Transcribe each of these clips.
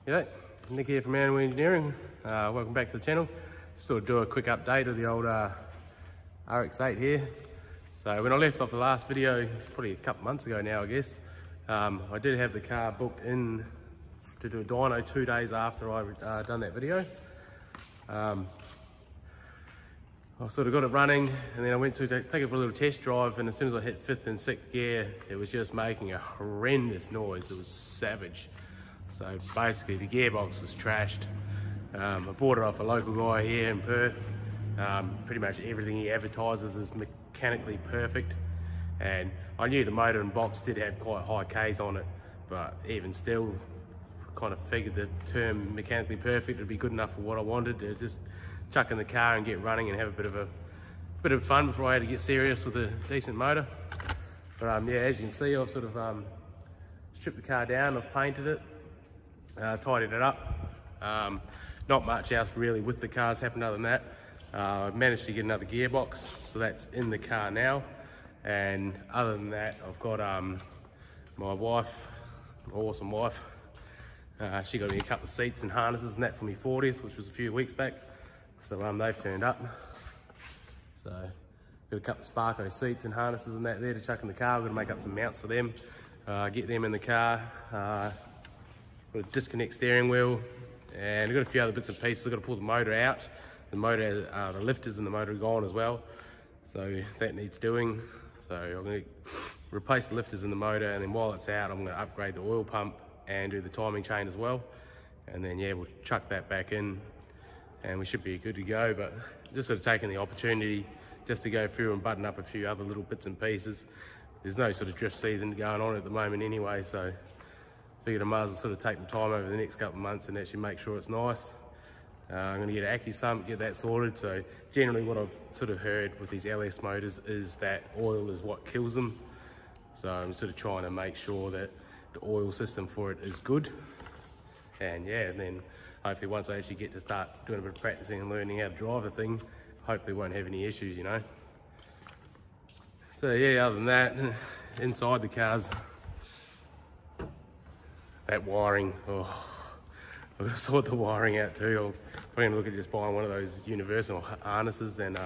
G'day, Nick here from Animal Engineering. Welcome back to the channel. Just thought I'd do a quick update of the old RX8 here. So when I left off the last video, it's probably a couple months ago now I guess, I did have the car booked in to do a dyno 2 days after I done that video. I sort of got it running and then I went to take it for a little test drive, and as soon as I hit 5th and 6th gear, it was just making a horrendous noise. It was savage. So basically the gearbox was trashed. I bought it off a local guy here in Perth. Pretty much everything he advertises is mechanically perfect, and I knew the motor and box did have quite high Ks on it, but even still kind of figured the term mechanically perfect would be good enough for what I wanted. To just chuck in the car and get running and have a bit of fun before I had to get serious with a decent motor. But yeah, as you can see, I've sort of stripped the car down, I've painted it, tidied it up. Not much else really with the car's happened other than that. I've managed to get another gearbox, so that's in the car now. And other than that, I've got my wife, my awesome wife, she got me a couple of seats and harnesses and that for me 40th, which was a few weeks back. So they've turned up. So got a couple of Sparko seats and harnesses and that there to chuck in the car. I've got to make up some mounts for them, get them in the car. Got a disconnect steering wheel, and I've got a few other bits and pieces. I've got to pull the motor out. The motor, the lifters in the motor are gone as well, so that needs doing. So I'm going to replace the lifters in the motor, and then while it's out, I'm going to upgrade the oil pump and do the timing chain as well. And then yeah, we'll chuck that back in, and we should be good to go. But just sort of taking the opportunity just to go through and button up a few other little bits and pieces. There's no sort of drift season going on at the moment anyway, so figured I might as well sort of take the time over the next couple of months and actually make sure it's nice. I'm going to get an AccuSump, get that sorted. So generally what I've sort of heard with these LS motors is that oil is what kills them. So I'm sort of trying to make sure that the oil system for it is good. And yeah, and then hopefully once I actually get to start doing a bit of practicing and learning how to drive the thing, hopefully won't have any issues, you know. So yeah, other than that, inside the cars, that wiring, oh, I've got to sort the wiring out too. I'm probably going to look at just buying one of those universal harnesses and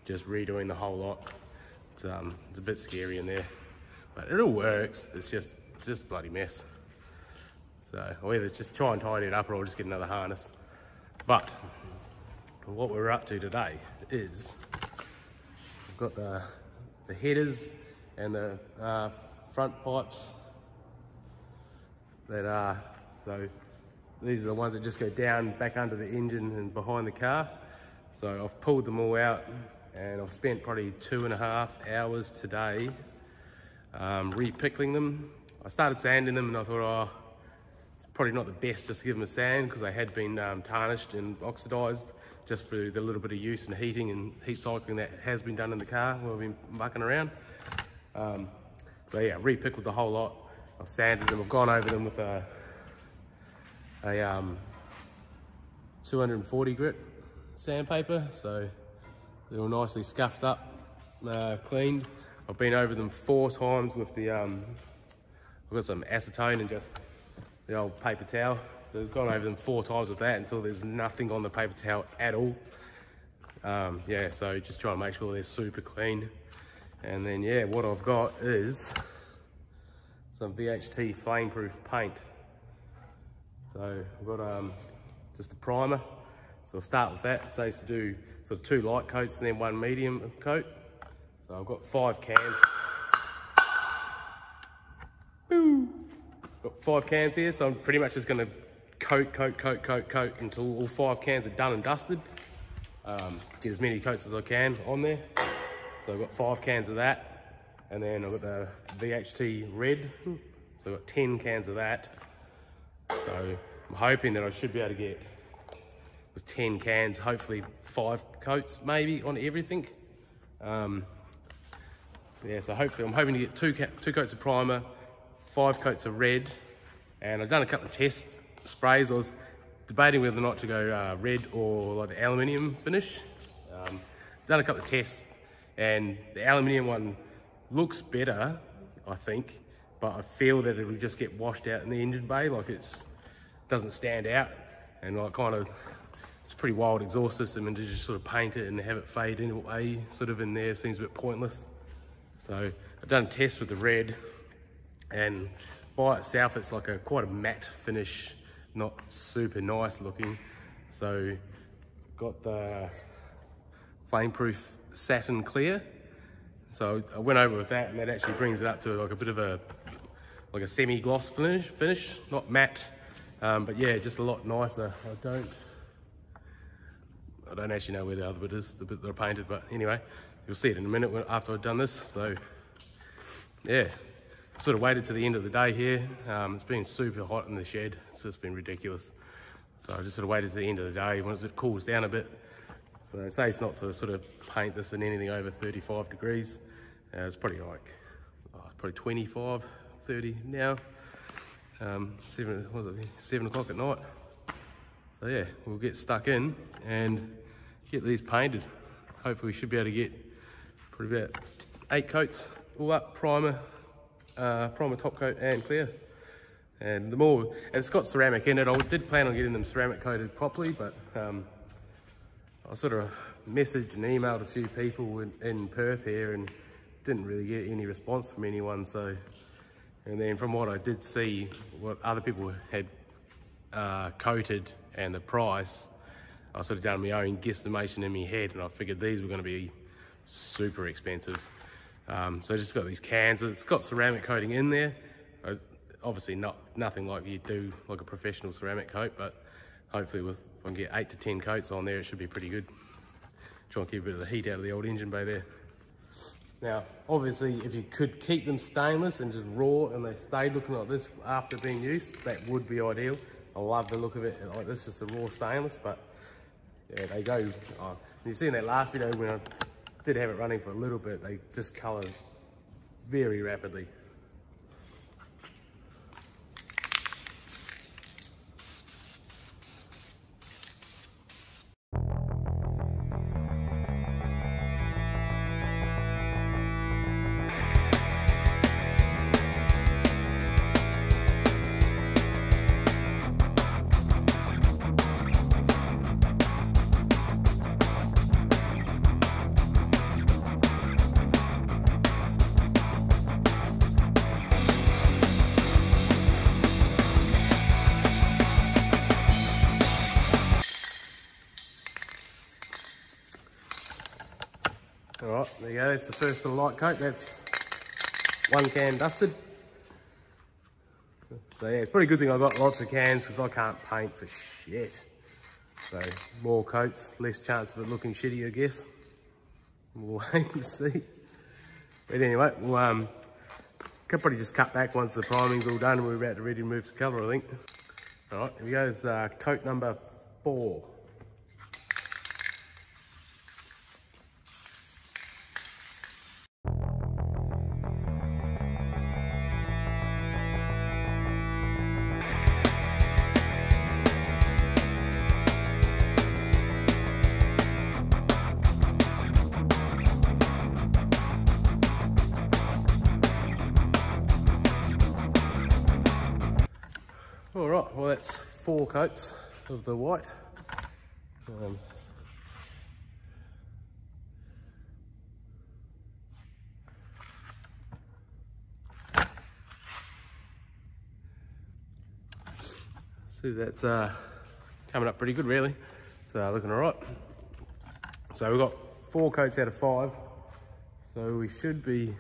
just redoing the whole lot. It's a bit scary in there, but it all works. It's just a bloody mess. So I'll either just try and tidy it up, or I'll just get another harness. But what we're up to today is I've got the headers and the front pipes that are, so these are the ones that just go down back under the engine and behind the car. So I've pulled them all out, and I've spent probably 2.5 hours today re-pickling them. I started sanding them and I thought, oh, it's probably not the best just to give them a sand, because they had been tarnished and oxidized just through the little bit of use and heating and heat cycling that has been done in the car while I've been mucking around. So yeah, re-pickled the whole lot. I've sanded them, I've gone over them with a 240 grit sandpaper, so they're all nicely scuffed up, cleaned. I've been over them 4 times with the, I've got some acetone and just the old paper towel. So I've gone over them 4 times with that until there's nothing on the paper towel at all. Yeah, so just trying to make sure they're super clean. And then yeah, what I've got is some VHT Flame Proof paint. So I've got just a primer, so I'll start with that. So I used to do sort of 2 light coats and then 1 medium coat. So I've got 5 cans. Boo! Got 5 cans here, so I'm pretty much just going to coat until all 5 cans are done and dusted. Get as many coats as I can on there. So I've got 5 cans of that, and then I've got the VHT Red. So I've got 10 cans of that. So I'm hoping that I should be able to get, with 10 cans, hopefully 5 coats maybe on everything. Yeah, so hopefully I'm hoping to get 2 coats of primer, 5 coats of red, and I've done a couple of test sprays. I was debating whether or not to go red or like the aluminium finish. Done a couple of tests, and the aluminium one looks better, I think, but I feel that it'll just get washed out in the engine bay. Like doesn't stand out, and like kind of, it's a pretty wild exhaust system, and to just sort of paint it and have it fade in away sort of in there seems a bit pointless. So I've done a test with the red, and by itself it's like quite a matte finish, not super nice looking. So got the Flame Proof Satin Clear. So I went over with that, and that actually brings it up to like a bit of a semi-gloss finish, not matte, but yeah, just a lot nicer. I don't actually know where the other bit is, the bit that I painted, but anyway, you'll see it in a minute after I've done this. So yeah, sort of waited to the end of the day here. It's been super hot in the shed, it's just been ridiculous. So I just sort of waited to the end of the day once it cools down a bit. So I say it's not to sort of paint this in anything over 35 degrees. It's probably like, probably 25, 30 now. 7 o'clock at night. So yeah, we'll get stuck in and get these painted. Hopefully we should be able to get probably about 8 coats all up, primer, top coat and clear. And the more, and it's got ceramic in it. I did plan on getting them ceramic coated properly, but I sort of messaged and emailed a few people in Perth here and didn't really get any response from anyone. So, and then from what I did see, what other people had coated and the price, I sort of done my own guesstimation in my head, and I figured these were going to be super expensive. So I just got these cans. It's got ceramic coating in there. Obviously nothing like you do like a professional ceramic coat, but hopefully if I can get 8 to 10 coats on there, it should be pretty good. Try and keep a bit of the heat out of the old engine bay there. Now, obviously, if you could keep them stainless and just raw and they stayed looking like this after being used, that would be ideal. I love the look of it like this, just a raw stainless, but yeah, they go, you see in that last video when I did have it running for a little bit, they just colour very rapidly. Alright, there you go, that's the first of the light coat. That's one can dusted. So yeah, it's pretty good thing I got lots of cans because I can't paint for shit. So more coats, less chance of it looking shitty, I guess. We'll wait and see. But anyway, we'll could probably just cut back once the priming's all done and we're about to ready to move to colour, I think. Alright, here we go, it's coat number 4. All right, well that's 4 coats of the white. See, that's coming up pretty good really. It's looking all right. So we've got 4 coats out of 5. So we should be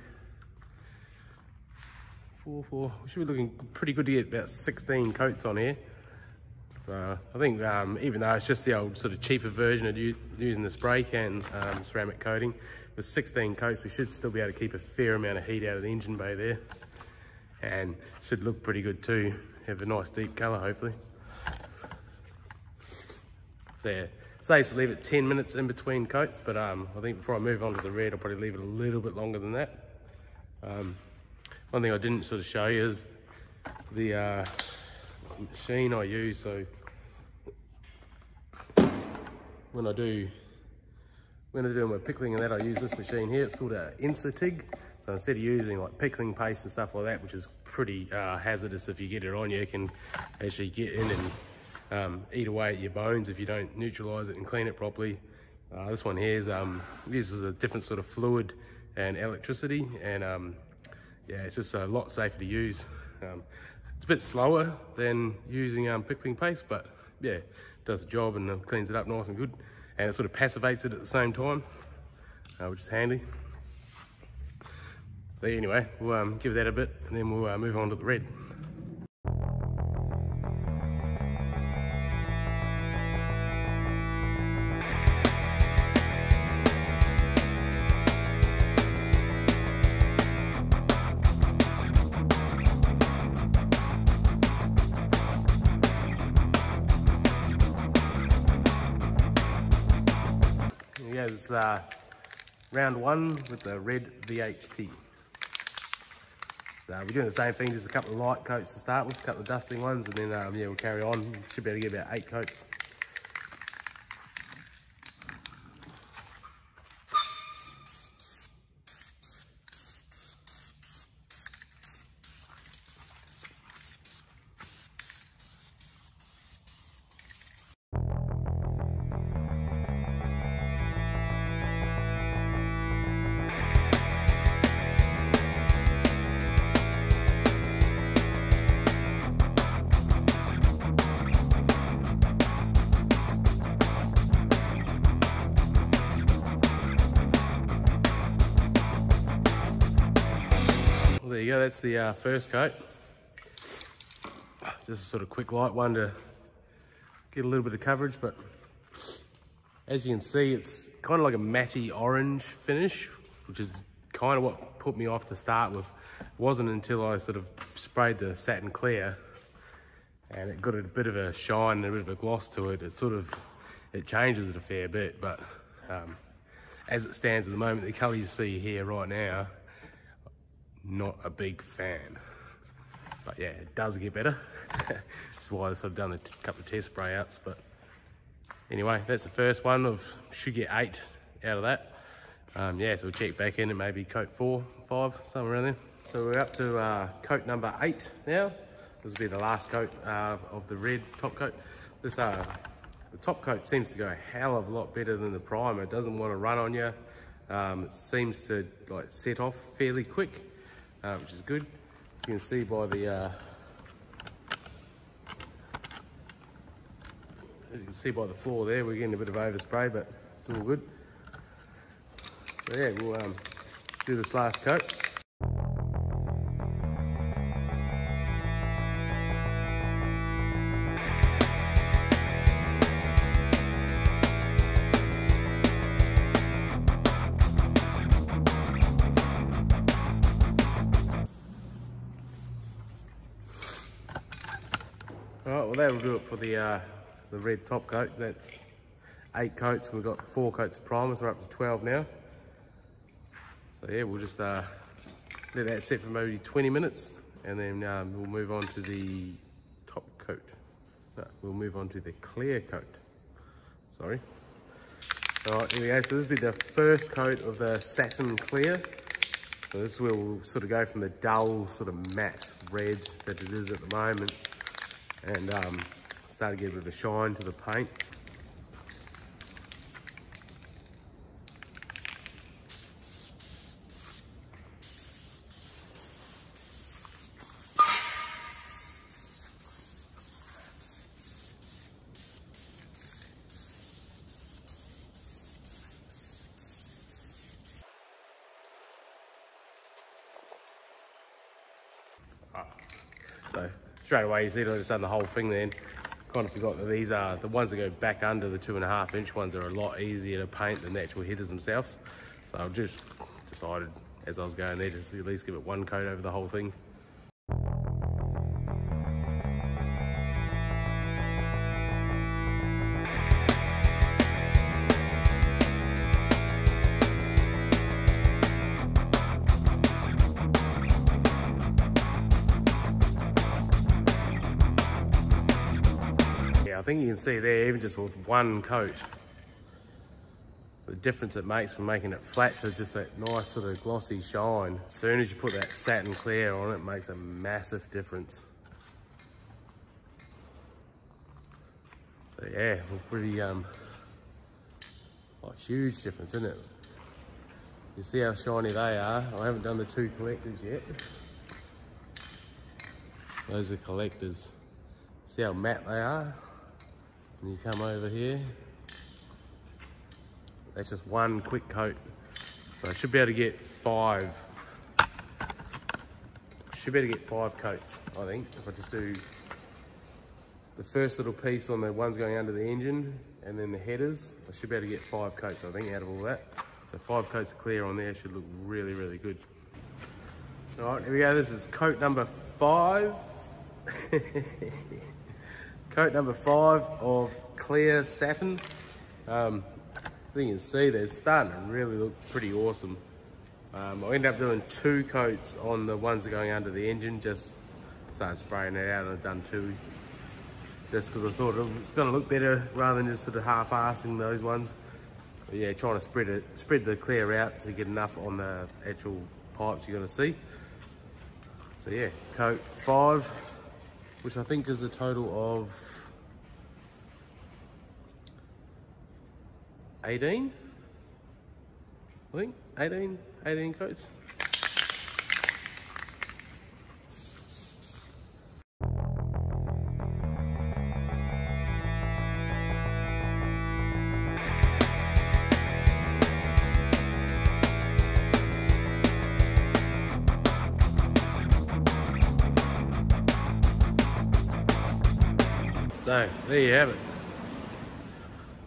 we should be looking pretty good to get about 16 coats on here. So I think even though it's just the old sort of cheaper version of using the spray can ceramic coating, with 16 coats we should still be able to keep a fair amount of heat out of the engine bay there, and should look pretty good too. Have a nice deep colour hopefully. So yeah, safe to leave it 10 minutes in between coats, but I think before I move on to the red I'll probably leave it a little bit longer than that. One thing I didn't sort of show you is the machine I use. So when I do my pickling and that, I use this machine here. It's called a Insatig. So instead of using like pickling paste and stuff like that, which is pretty hazardous if you get it on you, it can actually get in and eat away at your bones if you don't neutralize it and clean it properly. This one here is, uses a different sort of fluid and electricity, and yeah, it's just a lot safer to use. It's a bit slower than using pickling paste, but yeah, it does the job and cleans it up nice and good, and it sort of passivates it at the same time, which is handy. So anyway, we'll give that a bit and then we'll move on to the red. Yeah, it's round one with the red VHT. So we're doing the same thing, just a couple of light coats to start with, a couple of dusting ones, and then yeah, we'll carry on. Should be able to get about 8 coats. There you go, that's the first coat. Just a sort of quick light one to get a little bit of coverage, but as you can see, it's kind of like a matty orange finish, which is kind of what put me off to start with. It wasn't until I sort of sprayed the satin clear and it got a bit of a shine and a bit of a gloss to it. It changes it a fair bit, but as it stands at the moment, the colour you see here right now, not a big fan, but yeah, it does get better. That's why I've sort of done a couple of test spray outs. But anyway, that's the first one. Should get 8 out of that. Yeah, so we'll check back in and maybe coat 4, 5, somewhere around there. So we're up to coat number 8 now. This will be the last coat of the red top coat. This the top coat seems to go a hell of a lot better than the primer. It doesn't want to run on you. It seems to like set off fairly quick, which is good. As you can see by the floor there, we're getting a bit of overspray, but it's all good. So yeah, we'll do this last coat. Alright, well that'll do it for the red top coat. That's 8 coats, and we've got 4 coats of primers. We're up to 12 now. So yeah, we'll just let that set for maybe 20 minutes, and then we'll move on to the top coat. No, we'll move on to the clear coat. Sorry. Alright, here we go. So this will be the first coat of the satin clear. So this is where we'll sort of go from the dull sort of matte red that it is at the moment, and start to get a bit of a shine to the paint. So straight away you see that I've just done the whole thing then. Kind of forgot that these are the ones that go back under the 2.5 inch ones are a lot easier to paint than the actual headers themselves. So I've just decided as I was going there to at least give it 1 coat over the whole thing. I think you can see there, even just with 1 coat, the difference it makes from making it flat to just that nice sort of glossy shine. As soon as you put that satin clear on it, it makes a massive difference. So yeah, pretty like huge difference, isn't it? You see how shiny they are. I haven't done the two collectors yet. Those are collectors. See how matte they are? And you come over here, that's just one quick coat. So I should be able to get 5. Should be able to get 5 coats, I think, if I just do the first little piece on the ones going under the engine and then the headers. I should be able to get 5 coats, I think, out of all that. So 5 coats of clear on there should look really, really good. All right, here we go. This is coat number 5. Coat number 5 of clear satin. I think you can see they're starting to really look pretty awesome. I ended up doing 2 coats on the ones that are going under the engine. Just started spraying it out and I've done 2. Just because I thought it was going to look better rather than just sort of half-assing those ones. But yeah, trying to spread the clear out to get enough on the actual pipes you're going to see. So yeah, coat 5, which I think is a total of 18, I think, 18 coats. So, there you have it.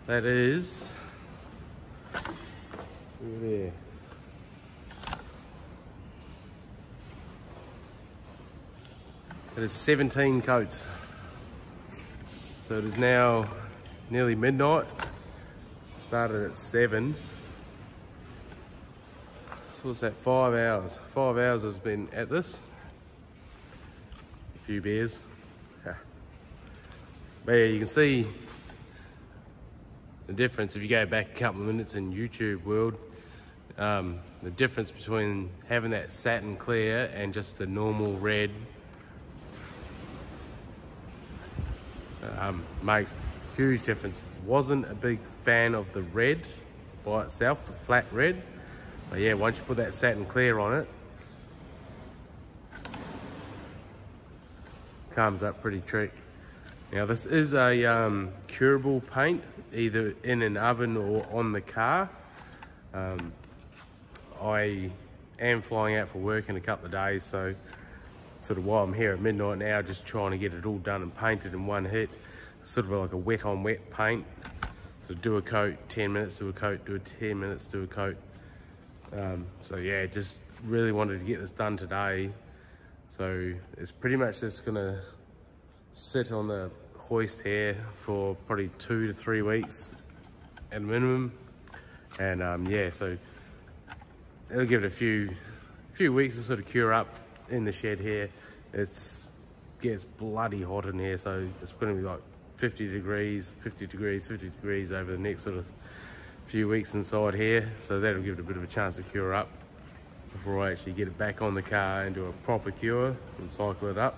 That is over there. That is 17 coats. So it is now nearly midnight. Started at 7. So what's that, 5 hours? 5 hours has been at this. A few beers. But yeah, you can see the difference if you go back a couple of minutes in YouTube world. The difference between having that satin clear and just the normal red makes a huge difference. Wasn't a big fan of the red by itself, the flat red. But yeah, once you put that satin clear on it, comes up pretty trick. Now this is a curable paint, either in an oven or on the car. I am flying out for work in a couple of days, so sort of while I'm here at midnight now, just trying to get it all done and painted in one hit. Sort of like a wet on wet paint. So do a coat, 10 minutes, do a coat, do a 10 minutes, do a coat. So yeah, just really wanted to get this done today. So it's pretty much just gonna sit on the hoist here for probably 2 to 3 weeks at minimum. And yeah, so it'll give it a few weeks to sort of cure up in the shed here. It gets bloody hot in here, so it's going to be like 50 degrees over the next sort of few weeks inside here. So that'll give it a bit of a chance to cure up before I actually get it back on the car and do a proper cure and cycle it up.